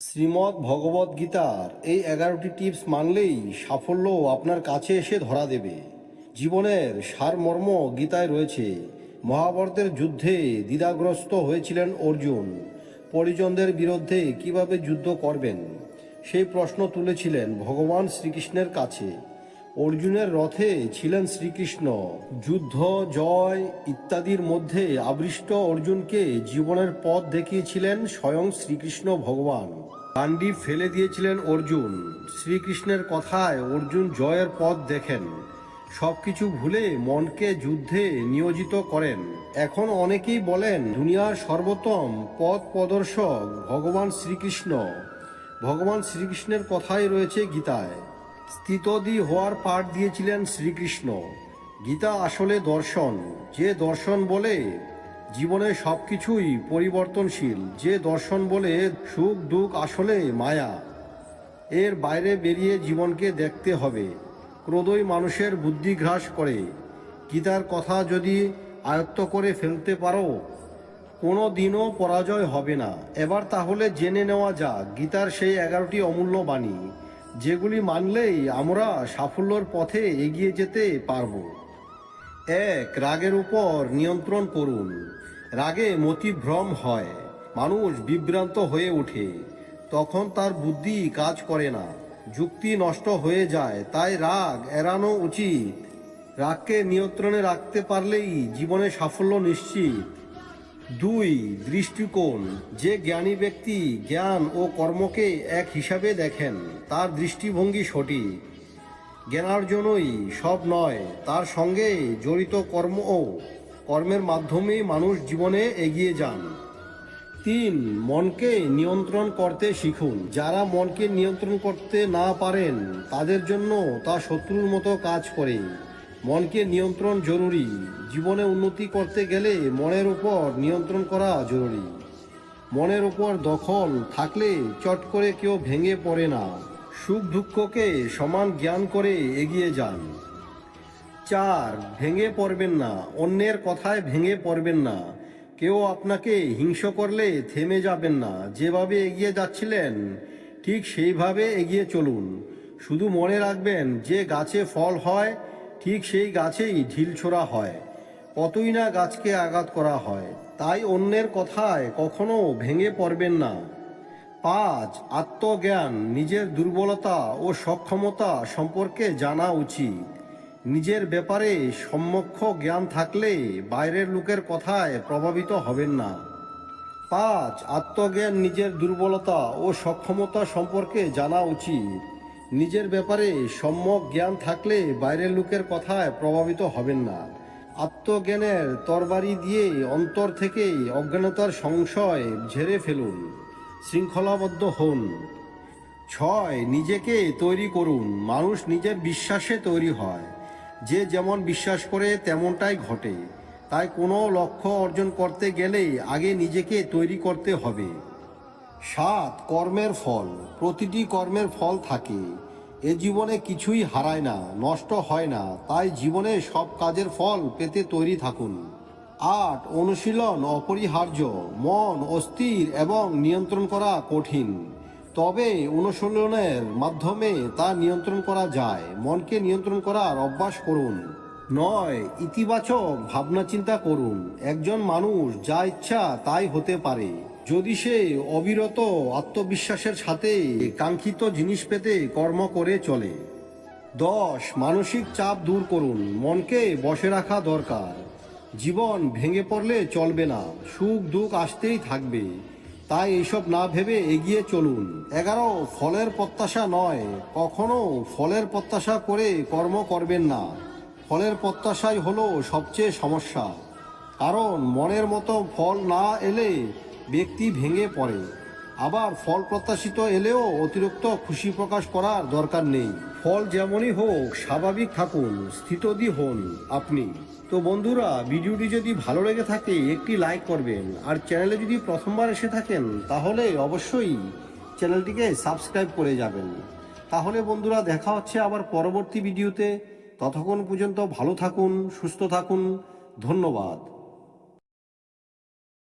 শ্রীমদ্ ভগবদ্ গীতার এই 11টি টিপস মানলেই সাফল্য আপনার কাছে এসে ধরা দেবে। জীবনের সারমর্ম গীতায় রয়েছে। মহাভারতের যুদ্ধে দ্বিধাগ্রস্ত হয়েছিলেন অর্জুন। পরিজনদের বিরুদ্ধে কিভাবে যুদ্ধ করবেন সেই প্রশ্ন তুলেছিলেন ভগবান শ্রীকৃষ্ণের কাছে। অর্জুনের রথে ছিলেন শ্রীকৃষ্ণ। যুদ্ধ জয় ইত্যাদির মধ্যে আবিষ্ট অর্জুনকে জীবনের পথ দেখিয়েছিলেন স্বয়ং শ্রীকৃষ্ণ ভগবান। গান্ডীব ফেলে দিয়েছিলেন অর্জুন। শ্রীকৃষ্ণের কথায় অর্জুন জয়ের পথ দেখেন। সবকিছু ভুলে মনকে যুদ্ধে নিয়োজিত করেন। এখন অনেকেই বলেন দুনিয়ার সর্বোত্তম পথ প্রদর্শক ভগবান শ্রীকৃষ্ণ। ভগবান শ্রীকৃষ্ণের কথাই রয়েছে গীতায়। স্থিতদি হওয়ার পাঠ দিয়েছিলেন শ্রীকৃষ্ণ। গীতা আসলে দর্শন। যে দর্শন বলে জীবনে সবকিছুই পরিবর্তনশীল, যে দর্শন বলে সুখ দুঃখ আসলে মায়া, এর বাইরে বেরিয়ে জীবনকে দেখতে হবে। ক্রোধই মানুষের বুদ্ধি গ্রাস করে। গীতার কথা যদি আয়ত্ত করে ফেলতে পারো, কোনো দিনও পরাজয় হবে না। এবার তাহলে জেনে নেওয়া যাক গীতার সেই 11টি অমূল্য বাণী, যেগুলি মানলেই আমরা সাফল্যর পথে এগিয়ে যেতে পারব। 1. রাগের উপর নিয়ন্ত্রণ করুন। রাগে মতিভ্রম হয়, মানুষ বিভ্রান্ত হয়ে ওঠে। তখন তার বুদ্ধি কাজ করে না, যুক্তি নষ্ট হয়ে যায়। তাই রাগ এড়ানো উচিত। রাগকে নিয়ন্ত্রণে রাখতে পারলেই জীবনে সাফল্য নিশ্চিত। 2. দৃষ্টিকোণ। যে জ্ঞানী ব্যক্তি জ্ঞান ও কর্মকে এক হিসাবে দেখেন, তার দৃষ্টিভঙ্গি সঠিক। জ্ঞানার্জনই সব নয়, তার সঙ্গে জড়িত কর্ম ও কর্মের মাধ্যমে মানুষ জীবনে এগিয়ে যান। 3. মনকে নিয়ন্ত্রণ করতে শিখুন। যারা মনকে নিয়ন্ত্রণ করতে না পারেন, তাদের জন্য তা শত্রুর মতো কাজ করে। মনকে নিয়ন্ত্রণ জরুরি। জীবনে উন্নতি করতে গেলে মনের উপর নিয়ন্ত্রণ করা জরুরি। মনের উপর দখল থাকলে চট করে কেউ ভেঙে পড়ে না। সুখ দুঃখকে সমান জ্ঞান করে এগিয়ে যান। 4. ভেঙে পড়বেন না। অন্যের কথায় ভেঙে পড়বেন না। কেউ আপনাকে হিংস করলে থেমে যাবেন না। যেভাবে এগিয়ে যাচ্ছিলেন ঠিক সেইভাবে এগিয়ে চলুন। শুধু মনে রাখবেন, যে গাছে ফল হয় ঠিক সেই গাছেই ঢিল ছোড়া হয়। কতই না গাছকে আঘাত করা হয়। তাই অন্যের কথায় কখনো ভেঙে পড়বেন না। 5. আত্মজ্ঞান। নিজের দুর্বলতা ও সক্ষমতা সম্পর্কে জানা উচিত। নিজের ব্যাপারে সম্যক জ্ঞান থাকলে বাইরের লোকের কথায় প্রভাবিত হবেন না। 5. আত্মজ্ঞান। নিজের দুর্বলতা ও সক্ষমতা সম্পর্কে জানা উচিত। নিজের ব্যাপারে সম্যক জ্ঞান থাকলে বাইরের লোকের কথায় প্রভাবিত হবেন না। আত্মজ্ঞানের তরবারি দিয়ে অন্তর থেকে অজ্ঞানতার সংশয় ঝেড়ে ফেলুন। শৃঙ্খলাবদ্ধ হন। 6. নিজেকে তৈরি করুন। মানুষ নিজের বিশ্বাসে তৈরি হয়। যে যেমন বিশ্বাস করে তেমনটাই ঘটে। তাই কোনো লক্ষ্য অর্জন করতে গেলে আগে নিজেকে তৈরি করতে হবে। 7. কর্মের ফল। প্রতিটি কর্মের ফল থাকে। এ জীবনে কিছুই হারায় না, নষ্ট হয় না। তাই জীবনে সব কাজের ফল পেতে তৈরি থাকুন। 8. অনুশীলন অপরিহার্য। মন অস্থির এবং নিয়ন্ত্রণ করা কঠিন, তবে অনুশীলনের মাধ্যমে তা নিয়ন্ত্রণ করা যায়। মনকে নিয়ন্ত্রণ করার অভ্যাস করুন। 9. ইতিবাচক ভাবনা চিন্তা করুন। একজন মানুষ যা ইচ্ছা তাই হতে পারে, যদি সে অবিরত আত্মবিশ্বাসের সাথে কাঙ্ক্ষিত জিনিস পেতে কর্ম করে চলে। 10. মানসিক চাপ দূর করুন। মনকে বসে রাখা দরকার। জীবন ভেঙে পড়লে চলবে না, সুখ দুঃখ আসতেই থাকবে। তাই এইসব না ভেবে এগিয়ে চলুন। 11. ফলের প্রত্যাশা নয়। কখনো ফলের প্রত্যাশা করে কর্ম করবেন না। ফলের প্রত্যাশাই হলো সবচেয়ে সমস্যা। কারণ মনের মতো ফল না এলে ব্যক্তি ভেঙে পড়ে। আবার ফল প্রত্যাশিত এলেও অতিরিক্ত খুশি প্রকাশ করার দরকার নেই। ফল যেমনই হোক স্বাভাবিক থাকুন, স্থিতদি হন আপনি। তো বন্ধুরা, ভিডিওটি যদি ভালো লেগে থাকে একটি লাইক করবেন। আর চ্যানেলে যদি প্রথমবার এসে থাকেন তাহলে অবশ্যই চ্যানেলটিকে সাবস্ক্রাইব করে যাবেন। তাহলে বন্ধুরা, দেখা হচ্ছে আবার পরবর্তী ভিডিওতে। ততক্ষণ পর্যন্ত ভালো থাকুন, সুস্থ থাকুন। ধন্যবাদ।